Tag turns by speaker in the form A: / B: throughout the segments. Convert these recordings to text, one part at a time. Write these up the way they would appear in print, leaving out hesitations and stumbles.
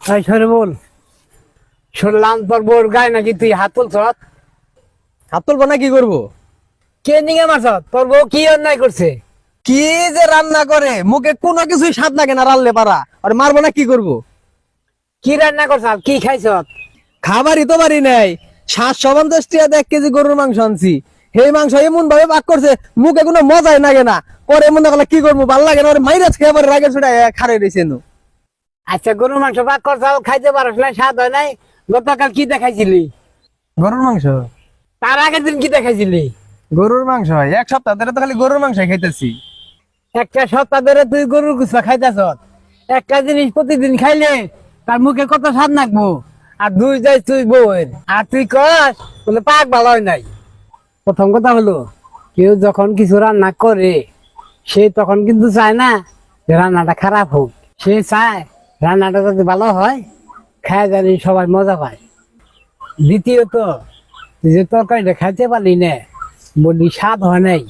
A: সরে বল। শুনলাম তোর বোর গায়ে নাকি তুই হাত তুলছ।
B: হাত তুলবো না কি করবো?
A: কে নিয়ে মারছ? তোর বউ কি অন্যায় করছে?
B: কি যে রান্না করে, মুখে কোনো কিছুই স্বাদ লাগে না রানলে পারা। আর মারবো না কি করবো?
A: কি রান্না করছ? কি খাইছ?
B: খাবারই তো বাড়ি নাই। 750 টাকা দিয়ে 1 কেজি গরুর মাংস আনছি। সেই মাংস এমন ভাবে পাক করছে, মুখে কোনো মজাই লাগে না। পরে এমন দেখলে কি করবো, ভাল লাগে না। মাইরা খেয়ে পরে রাগের ছুটা খারে রয়েছে।
A: আচ্ছা, গরুর মাংস পাক করছ, খাইতে পারস না, স্বাদ হয় নাই। গতকাল কি দেখাইছিলি?
B: গরুর মাংস?
A: তার আগের দিন কি দেখাইছিলি?
B: গরুর মাংস 1 সপ্তাহ ধরে তো খালি গরুর মাংস খাইতেছি।
A: একটা সপ্তাহ ধরে তুই গরুর গুছা খাইতেছ। একটা জিনিস প্রতিদিন খাইলে তার মুখে কত স্বাদ লাগবো। আর দুই যাই তুই বউয়ের, আর তুই কস বলে পাক ভালো হয় নাই। প্রথম কথা হলো, কেউ যখন কিছু রান্না করে সে তখন কিন্তু চায় না যে রান্নাটা খারাপ হোক। সে চায় রান্নাটা যাতে ভালো হয়, খায় জানি সবাই মজা পায়। দ্বিতীয়ত, তুই যে তরকারিটা খাইতে পারলি না, বললি স্বাদ হয় নাই,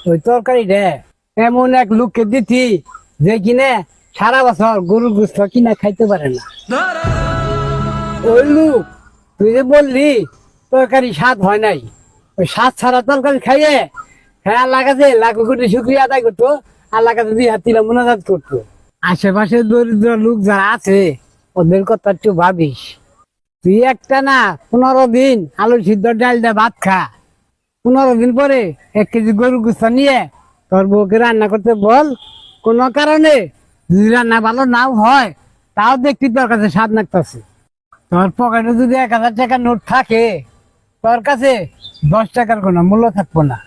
A: ওই তরকারিটা এমন এক লোককে দিতি যে কিনে সারা বছর গরুর গোস্ত কিনা খাইতে পারে না। ওই লোক তুই যে বললি তরকারি স্বাদ হয় নাই, ওই স্বাদ ছাড়া তরকারি খাইয়ে হ্যাঁ আল্লাহ কাছে লাখো কোটি শুক্রিয়া আদায় করতো, আল্লাহ কাছে 2 হাত তুলে মোনাজাত করতো। আশেপাশে দরিদ্র লোক যারা আছে ওদের কথা একটু ভাবিস। তুই একটা না 15 দিন আলু সিদ্ধ ডাল দিয়ে ভাত খা, 15 দিন পরে 1 কেজি গরুর গোস্ত নিয়ে তোর বউকে রান্না করতে বল। কোনো কারণে যদি রান্না ভালো নাও হয়, তাও দেখবি তোর কাছে স্বাদ লাগতেছে। তোর পকেটে যদি 1000 টাকার নোট থাকে, তোর কাছে 10 টাকার কোনো মূল্য থাকবো না।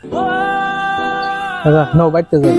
B: নাও বাইতে যাও।